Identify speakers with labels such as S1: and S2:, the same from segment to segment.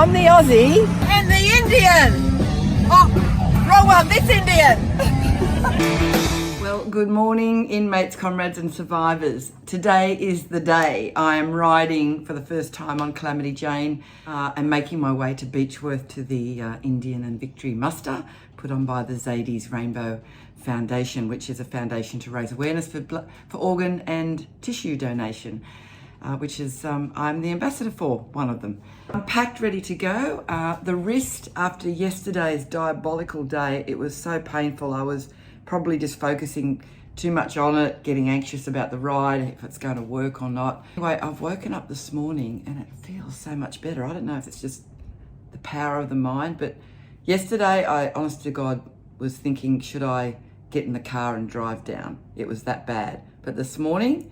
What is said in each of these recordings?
S1: I'm the Aussie and the Indian. Oh, wrong one, this Indian. Well, good morning, inmates, comrades and survivors. Today is the day. I am riding for the first time on Calamity Jane and making my way to Beechworth to the Indian and Victory muster put on by the Zadie's Rainbow Foundation, which is a foundation to raise awareness for organ and tissue donation, which is I'm the ambassador for one of them. I'm packed, ready to go. The wrist, after yesterday's diabolical day, it was so painful. I was probably just focusing too much on it, getting anxious about the ride, if it's going to work or not. Anyway, I've woken up this morning and it feels so much better. I don't know if it's just the power of the mind, but yesterday I, honest to God, was thinking, should I get in the car and drive down? It was that bad. But this morning,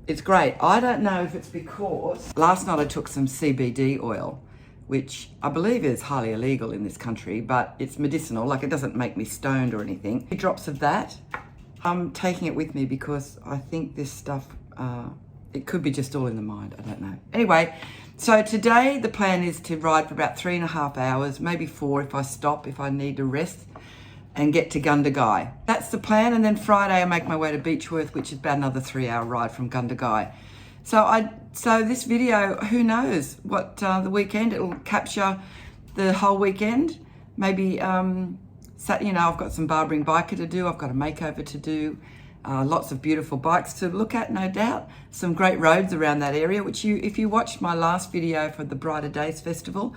S1: it's great. I don't know if it's because last night I took some CBD oil, which I believe is highly illegal in this country, but it's medicinal, like it doesn't make me stoned or anything. 2 drops of that. I'm taking it with me because I think this stuff, it could be just all in the mind, I don't know. Anyway, so today the plan is to ride for about 3.5 hours, maybe 4 if I stop, if I need to rest, and get to Gundagai. That's the plan, and then Friday I make my way to Beechworth, which is about another 3-hour ride from Gundagai. So this video, who knows what the weekend, it'll capture the whole weekend. Maybe, I've got some barbering biker to do, I've got a makeover to do, lots of beautiful bikes to look at, no doubt. Some great roads around that area, which if you watched my last video for the Brighter Days Festival,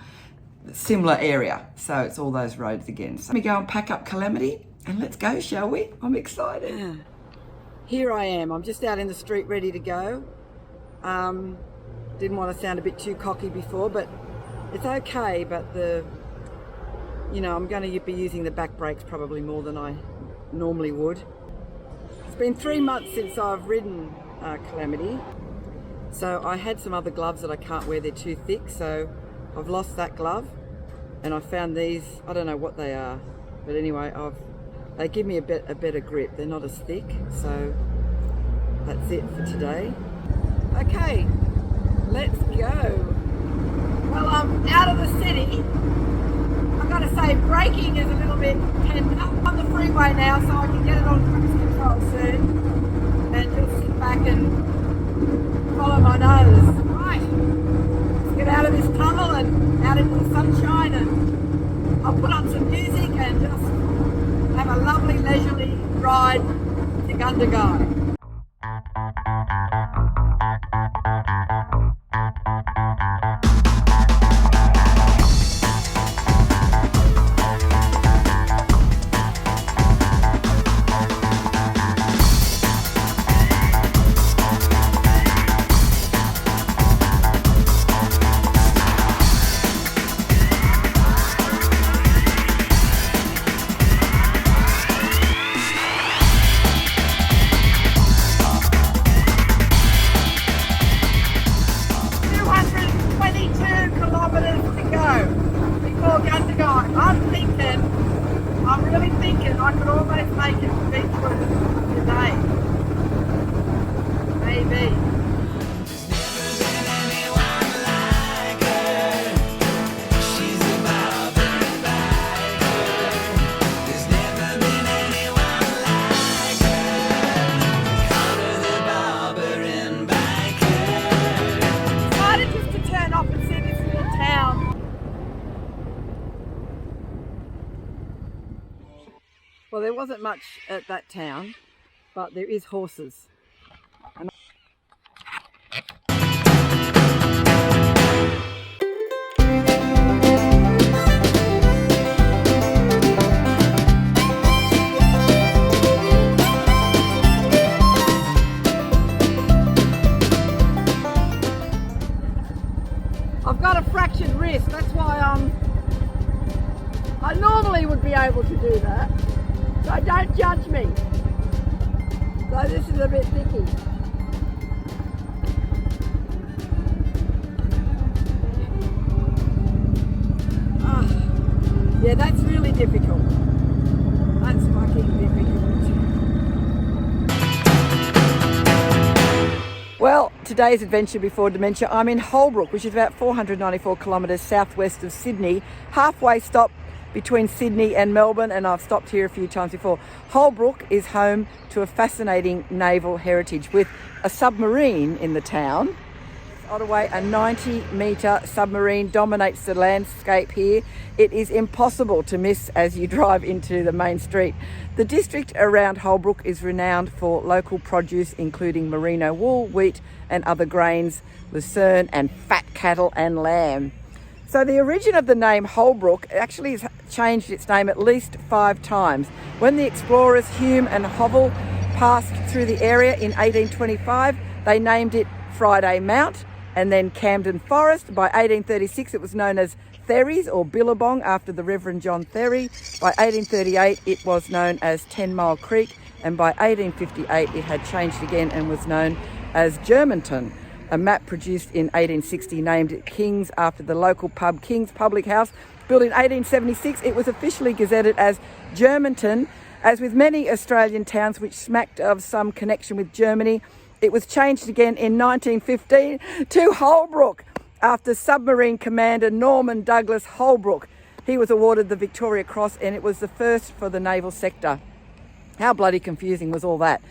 S1: similar area. So it's all those roads again. So let me go and pack up Calamity and let's go, shall we? I'm excited. Yeah. Here I am, I'm just out in the street ready to go. Didn't want to sound a bit too cocky before, but it's okay. But I'm going to be using the back brakes probably more than I normally would. It's been 3 months since I've ridden Calamity. So I had some other gloves that I can't wear, they're too thick. So I've lost that glove and I found these, I don't know what they are, but anyway, they give me a better grip. They're not as thick. So that's it for today. Okay, let's go. Well, I'm out of the city. I've got to say, braking is a little bit pent up on the freeway now, so I can get it on cruise control soon and just sit back and follow my nose. Right, let's get out of this tunnel and out into the sunshine, and I'll put on some music and just have a lovely leisurely ride to Gundagai. I'm really thinking I could almost make it to Beechworth today. Maybe. Decided just to turn off and see this little town. Well, there wasn't much at that town, but there is horses. I've got a fractured wrist, that's why I normally would be able to do that. So don't judge me. So this is a bit thicky. Oh, yeah, that's really difficult. That's fucking difficult. Well, today's adventure before dementia. I'm in Holbrook, which is about 494 kilometres southwest of Sydney, halfway stop between Sydney and Melbourne, and I've stopped here a few times before. Holbrook is home to a fascinating naval heritage with a submarine in the town. Ottaway, a 90-metre submarine dominates the landscape here. It is impossible to miss as you drive into the main street. The district around Holbrook is renowned for local produce, including merino wool, wheat and other grains, lucerne and fat cattle and lamb. So the origin of the name Holbrook actually has changed its name at least 5 times. When the explorers Hume and Hovell passed through the area in 1825, they named it Friday Mount, and then Camden Forest. By 1836 it was known as Therries or Billabong after the Reverend John Therry. By 1838 it was known as 10 Mile Creek, and by 1858 it had changed again and was known as Germantown. A map produced in 1860 named it King's after the local pub King's Public House. Built in 1876, it was officially gazetted as Germantown. As with many Australian towns which smacked of some connection with Germany, it was changed again in 1915 to Holbrook after submarine commander Norman Douglas Holbrook. He was awarded the Victoria Cross, and it was the first for the naval sector. How bloody confusing was all that?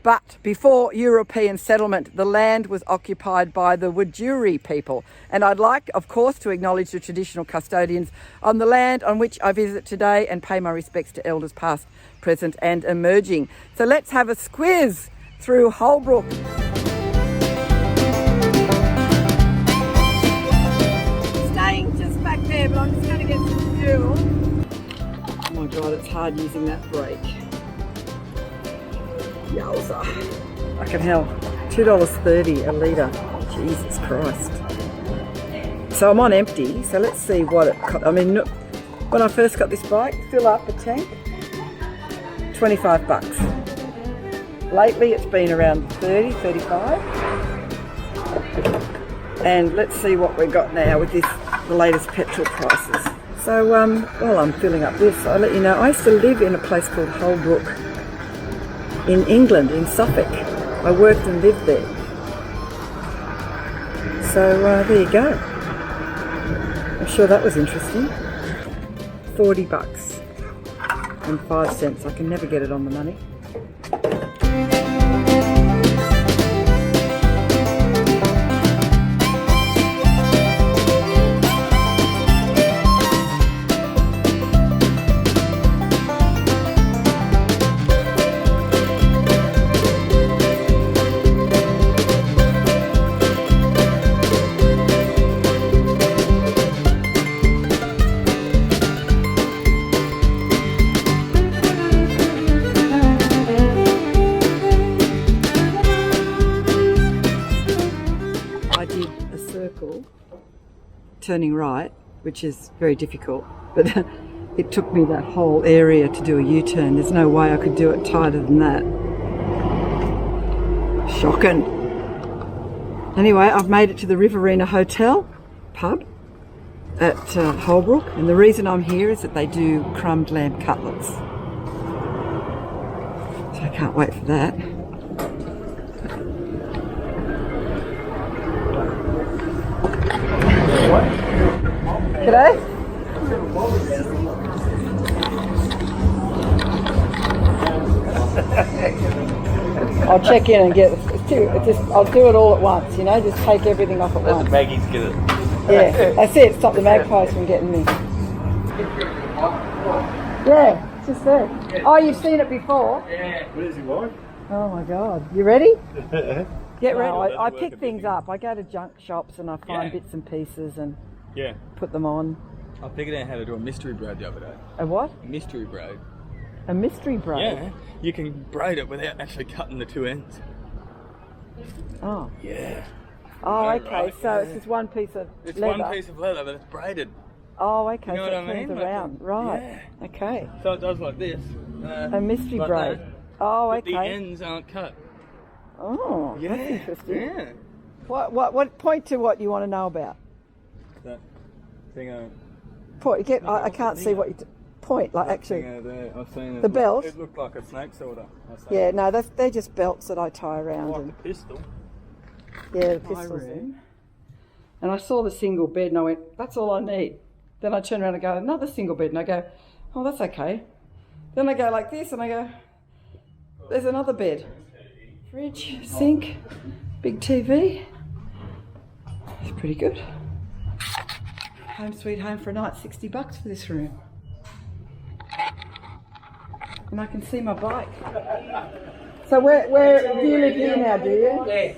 S1: But before European settlement, the land was occupied by the Wiradjuri people. And I'd like, of course, to acknowledge the traditional custodians on the land on which I visit today and pay my respects to elders past, present and emerging. So let's have a squiz through Holbrook. Staying just back there, but I'm just going to get some fuel. Oh my God, it's hard using that brake. Yowza. Fucking hell. $2.30 a litre. Jesus Christ. So I'm on empty, so let's see what it cost. I mean, when I first got this bike, fill up a tank, $25. Lately it's been around 30, 35. And let's see what we've got now with this, the latest petrol prices. So while I'm filling up this, I'll let you know, I used to live in a place called Holbrook in England, in Suffolk. I worked and lived there. So there you go. I'm sure that was interesting. $40 and 5 cents. I can never get it on the money. Turning right, which is very difficult, but it took me that whole area to do a U-turn. There's no way I could do it tighter than that. Shocking. Anyway, I've made it to the Riverina Hotel pub at Holbrook, and the reason I'm here is that they do crumbed lamb cutlets. So I can't wait for that. G'day. I'll check in and get I'll do it all at once, you know, just take everything off at once.
S2: Let the Maggies get it.
S1: Yeah, that's it, stop the magpies from getting me. Yeah, it's just there. Oh, you've seen it before?
S2: Yeah. Where's your wife?
S1: Oh my God, you ready? Get ready. I pick things up. I go to junk shops and I find bits and pieces and put them on.
S2: I figured out how to do a mystery braid the other day.
S1: A what?
S2: A mystery braid.
S1: A mystery braid?
S2: Yeah, you can braid it without actually cutting the 2 ends.
S1: Oh.
S2: Yeah.
S1: Oh, okay,
S2: right,
S1: so it's just one piece of
S2: It's
S1: leather.
S2: one piece of leather, but it's braided.
S1: Oh, okay,
S2: You know
S1: so
S2: what
S1: it
S2: I mean?
S1: turns around. Right,
S2: Yeah.
S1: okay.
S2: So it does like this.
S1: A mystery
S2: like
S1: braid.
S2: that,
S1: Oh,
S2: but
S1: okay.
S2: the ends aren't cut.
S1: Oh,
S2: Yeah.
S1: that's interesting.
S2: Yeah.
S1: What point to what you want to know about?
S2: That thing over
S1: Point. I can't see what you point. Like actually.
S2: thing over there. I've seen it.
S1: The belt?
S2: It looked like a snake sorter.
S1: Yeah, no, they're just belts that I tie around.
S2: Like
S1: And
S2: a pistol.
S3: Yeah, the
S1: my
S3: pistols.
S1: room. And I saw the single bed and I went, that's all I need. Then I turn around and go, another single bed, and I go, oh, that's okay. Then I go like this and I go, there's another bed. Fridge, sink, big TV. It's pretty good. Home sweet home for a night, $60 for this room. And I can see my bike. So where do you live here now, do you?
S4: Yeah.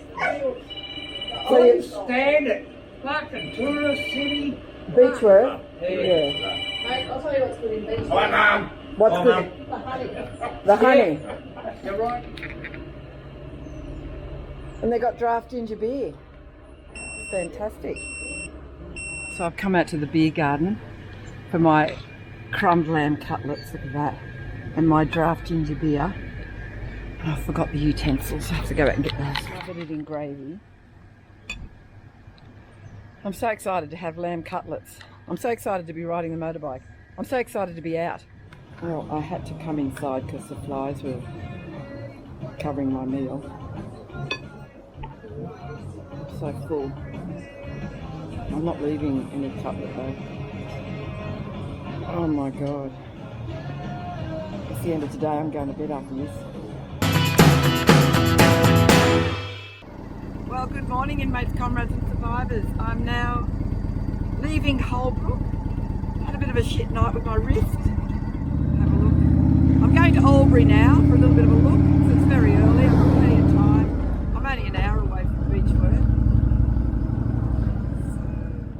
S1: So you,
S4: Stand it. Fucking tourist city.
S1: Beechworth?
S4: Yeah.
S3: Mate, I'll tell you what's good in Beechworth.
S4: Hi, Mum.
S1: What's
S4: Hi,
S1: good?
S3: The honey.
S1: The honey.
S4: You're right.
S1: And they got draft ginger beer. It's fantastic. So I've come out to the beer garden for my crumbed lamb cutlets, look at that, and my draft ginger beer. Oh, I forgot the utensils, I have to go back and get those. Covered it in gravy. I'm so excited to have lamb cutlets. I'm so excited to be riding the motorbike. I'm so excited to be out. Well, I had to come inside because the flies were covering my meal. I'm so full. I'm not leaving any cutlet though. Oh my God. It's the end of today. I'm going to bed after this. Well, good morning, inmates, comrades and survivors. I'm now leaving Holbrook. Had a bit of a shit night with my wrist. Have a look. I'm going to Albury now for a little bit of a look. So it's very early. I've got plenty of time. I'm only an hour away from Beechworth.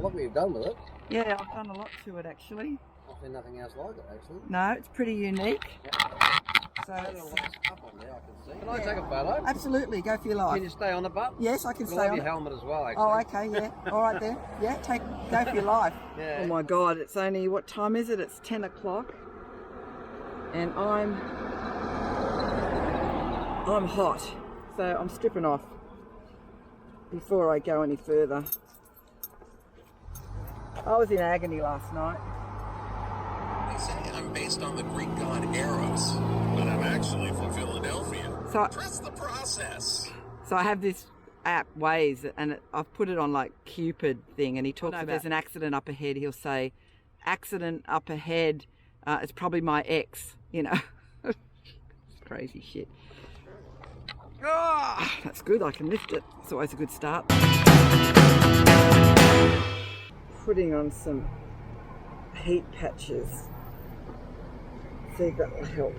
S5: Look what you've done with it.
S1: Yeah, I've done a lot to it actually.
S5: I've seen nothing else like it actually.
S1: No, it's pretty unique. So
S5: There's
S1: it's,
S5: a lot up on there I can see. Can I take a photo?
S1: absolutely, go for your life.
S5: Can you stay on it, bud?
S1: Yes, I can
S5: I'll
S1: stay
S5: have
S1: on
S5: your
S1: it.
S5: helmet as well actually.
S1: Oh, okay, yeah. All right then. Yeah, go for your life.
S5: Yeah.
S1: Oh my God, it's only, what time is it? It's 10 o'clock. And I'm hot. So I'm stripping off before I go any further. I was in agony last night.
S6: They say I'm based on the Greek god Eros, but I'm actually from Philadelphia.
S1: So,
S6: Trust the process.
S1: so I have this app, Waze, and I've put it on like Cupid thing, and he talks about if there's an accident up ahead, he'll say, accident up ahead, it's probably my ex, you know. It's crazy shit. Oh, that's good, I can lift it. It's always a good start. Putting on some heat patches. See if that will help.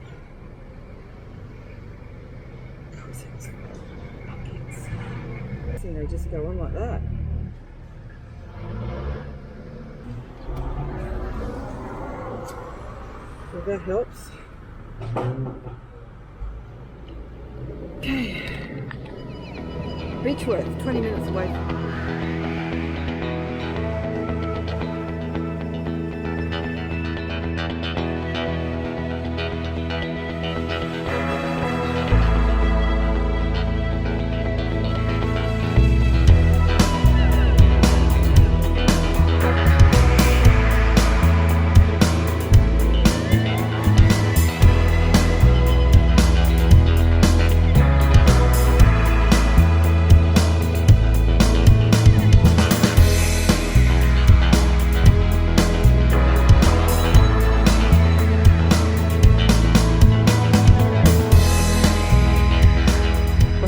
S1: See, they just go on like that. So that helps. Okay. Beechworth, 20 minutes away.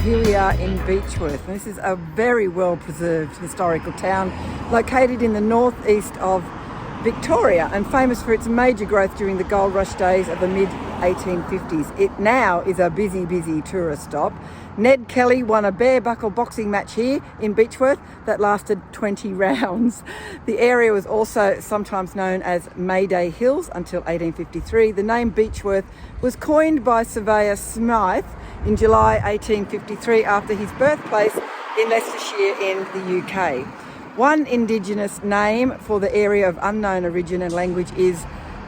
S1: Here we are in Beechworth. This is a very well preserved historical town located in the northeast of Victoria and famous for its major growth during the gold rush days of the mid-1850s. It now is a busy tourist stop. Ned Kelly won a bare buckle boxing match here in Beechworth that lasted 20 rounds. The area was also sometimes known as Mayday Hills until 1853. The name Beechworth was coined by surveyor Smythe in July 1853 after his birthplace in Leicestershire in the UK. One Indigenous name for the area of unknown origin and language is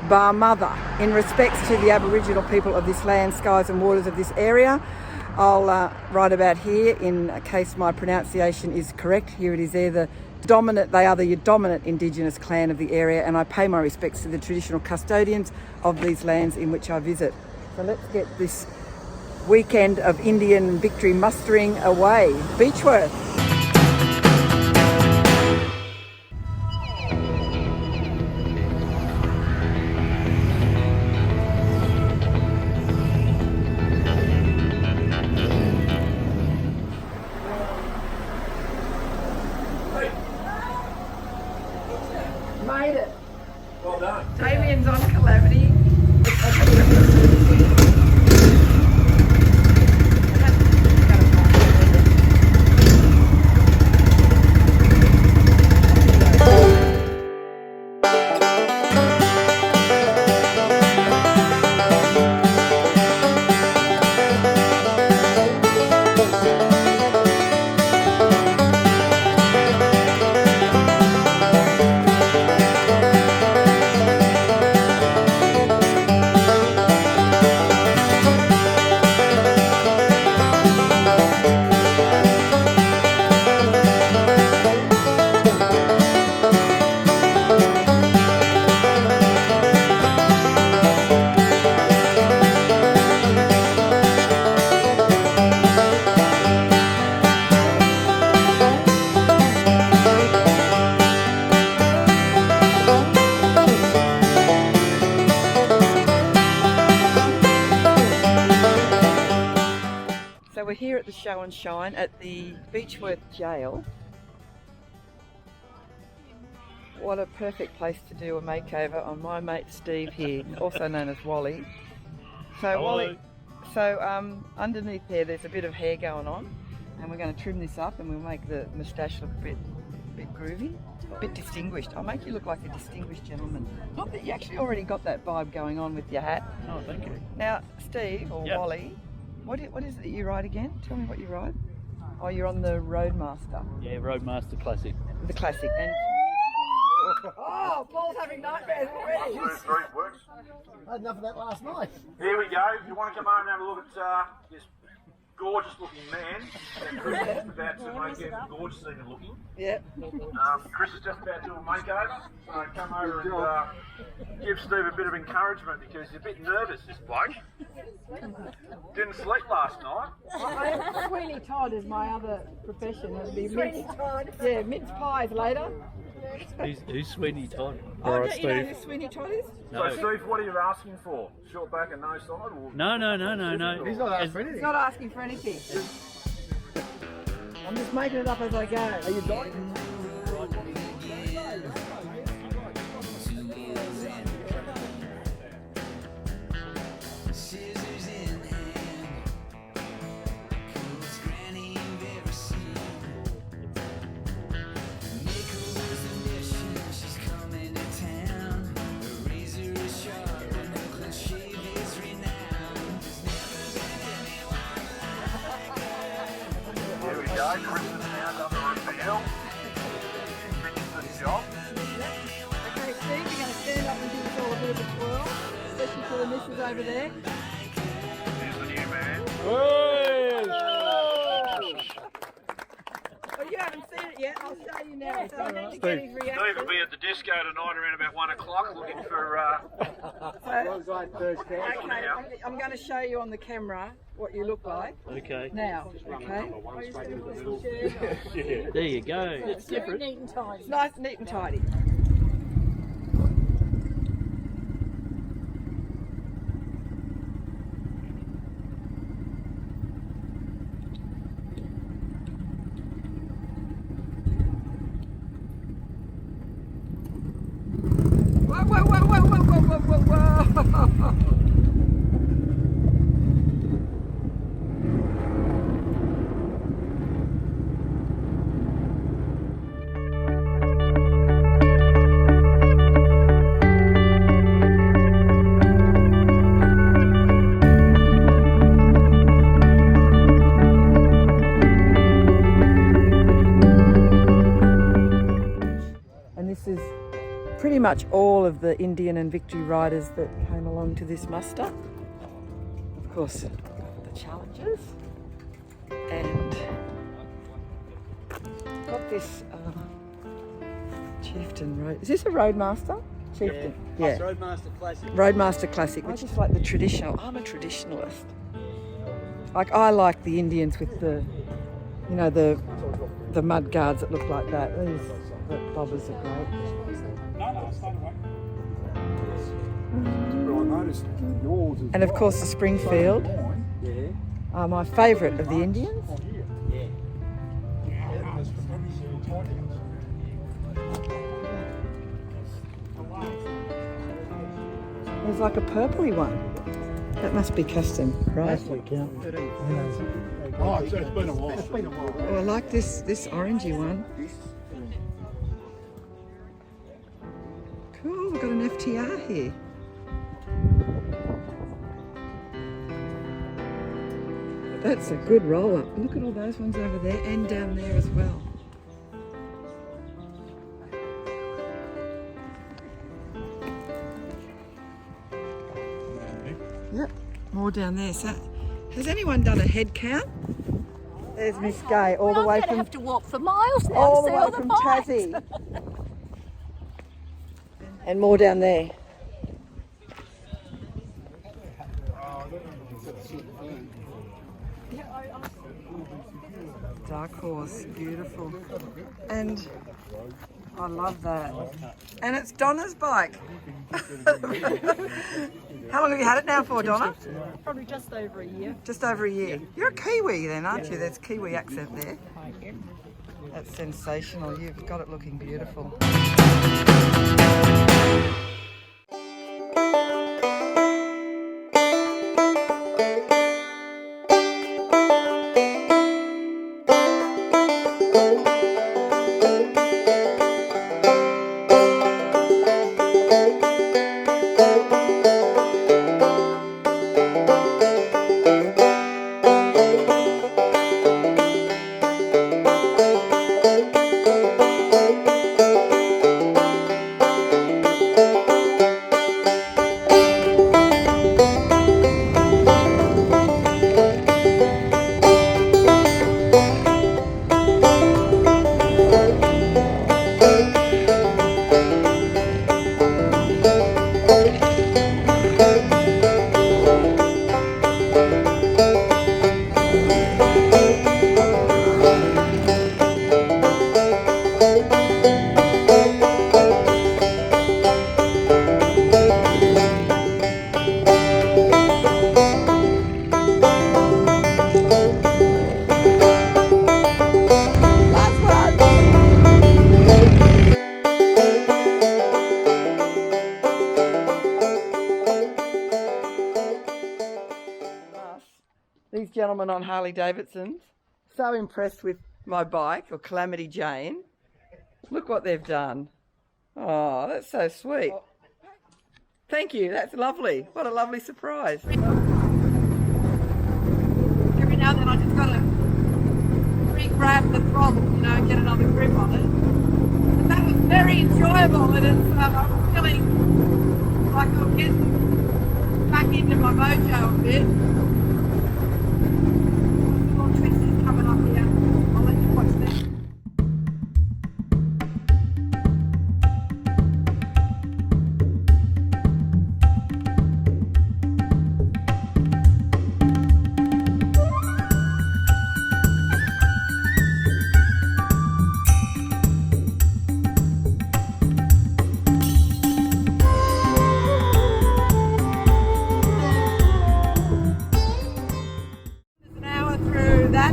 S1: Bar Mother. In respects to the Aboriginal people of this land, skies and waters of this area, I'll write about here in case my pronunciation is correct. Here it is there, they are the dominant Indigenous clan of the area, and I pay my respects to the traditional custodians of these lands in which I visit. So let's get this weekend of Indian victory mustering away. Beechworth. So we're here at the show and shine at the Beechworth Jail. What a perfect place to do a makeover on my mate Steve here, also known as Wally. So
S2: Hello.
S1: Wally, underneath there's a bit of hair going on, and we're going to trim this up and we'll make the moustache look a bit groovy, a bit distinguished. I'll make you look like a distinguished gentleman. Not that you actually already got that vibe going on with your hat.
S2: Oh, thank you.
S1: Now, Steve, or
S2: Yep.
S1: Wally, what is it that you ride again? Tell me what you ride. Oh, you're on the Roadmaster.
S2: Yeah, Roadmaster Classic.
S1: The classic. And oh, Paul's having nightmares already.
S5: I had enough of that last night.
S7: Here we go. If you want to come over and have a look at this gorgeous looking man that Chris is about to make it gorgeous even looking.
S1: Yeah.
S7: Chris is just about to do a makeover, so come over and give Steve a bit of encouragement because he's a bit nervous, this bloke. Didn't sleep last night.
S1: Sweeney Todd is my other profession. It'll be Sweeney Todd. Yeah, mince pies later.
S2: Who's Sweeney Todd?
S1: Oh, don't you know who Sweeney Todd is?
S2: No.
S7: So Steve, what are you asking for? Short back and no side? Or
S2: No.
S5: He's not asking for anything.
S1: He's not asking for anything. I'm just making it up as I go.
S5: Are you dying?
S7: Here we go. Chris has now done the reveal. Finished the job.
S1: Okay, Steve, you're going to stand up and give us all a bit of a twirl, especially for the missus over there.
S7: Here's the new man.
S1: Well, you haven't seen it yet. I'll show you now. So I need to get his
S7: Steve
S1: reaction.
S7: will be at the disco tonight around about 1 o'clock looking for
S1: Okay, I'm going to show you on the camera what you look like
S2: Okay.
S1: now. Okay.
S2: There you go. It's different.
S1: It's nice, neat and tidy. Whoa, whoa, whoa, whoa, whoa, whoa, whoa, whoa, whoa. And this is pretty much all of the Indian and Victory riders that came along to this muster. Of course, the challengers. And got this Chieftain Road. Is this a Roadmaster? Chieftain. Yeah.
S5: Roadmaster Classic.
S1: Roadmaster Classic, which is like the traditional. I'm a traditionalist. Like, I like the Indians with the, you know, the mud guards that look like that. These the bobbers are great. And of course the Springfield are my favourite of the Indians. There's like a purpley one. That must be custom, right?
S8: Oh, it's been a while.
S1: Oh, I like this orangey one. Cool, we've got an FTR here. That's a good roll-up. Look at all those ones over there and down there as well. Yep, more down there. So, has anyone done a head count? There's Miss Gay, all the way
S9: I'm going to
S1: from
S9: have to walk for miles now
S1: all
S9: to
S1: the
S9: see
S1: way
S9: all the
S1: from
S9: bikes.
S1: Tassie. And more down there. Dark horse, beautiful. And I love that. And it's Donna's bike. How long have you had it now for, Donna?
S8: Probably just over a year.
S1: Just over a year. You're a Kiwi then, aren't you? There's Kiwi accent there. That's sensational. You've got it looking beautiful. These gentlemen on Harley Davidsons, so impressed with my bike, or Calamity Jane. Look what they've done. Oh, that's so sweet. Thank you, that's lovely. What a lovely surprise.
S9: Every now and then I just got to re-grab the throttle, you know, get another grip on it. But that was very enjoyable, and it's, I'm feeling like I'm getting back into my mojo a bit. Little twisters coming up here. I'll let you watch that.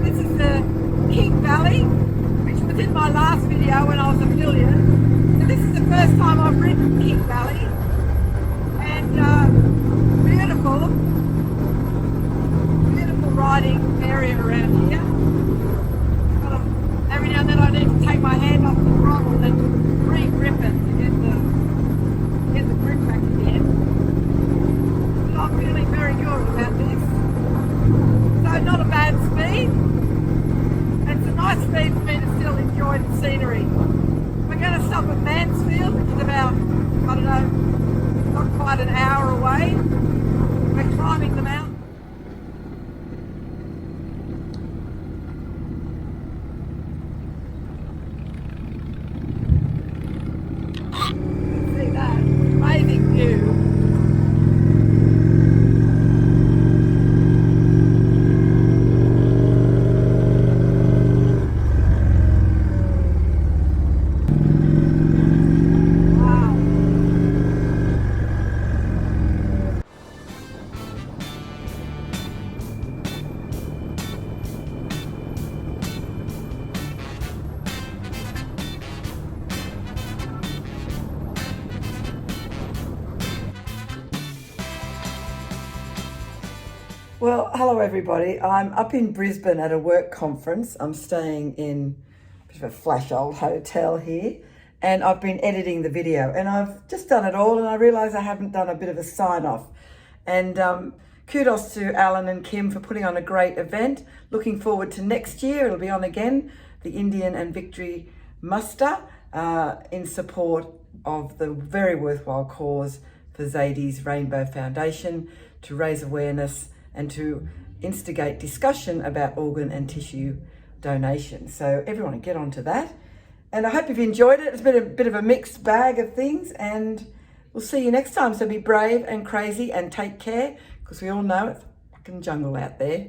S9: This is the King Valley, which was in my last video when I was a affiliate. So this is the first time I've ridden King Valley, and beautiful riding area around here. Every now and then I need to take my hand off the throttle and re-grip it to get the grip back again. But I'm feeling very good about this. So not a bad speed. It's a nice speed for me to still enjoy the scenery. We're going to stop at Mansfield, which is about, I don't know, not quite an hour away. We're climbing the mountain. See that? Amazing view.
S1: Well, hello everybody. I'm up in Brisbane at a work conference. I'm staying in a bit of a flash old hotel here, and I've been editing the video, and I've just done it all, and I realise I haven't done a bit of a sign-off. And kudos to Alan and Kim for putting on a great event. Looking forward to next year. It'll be on again, the Indian and Victory Muster, in support of the very worthwhile cause for Zadie's Rainbow Foundation, to raise awareness and to instigate discussion about organ and tissue donation. So everyone get onto that. And I hope you've enjoyed it. It's been a bit of a mixed bag of things, and we'll see you next time. So be brave and crazy and take care, because we all know it's fucking jungle out there.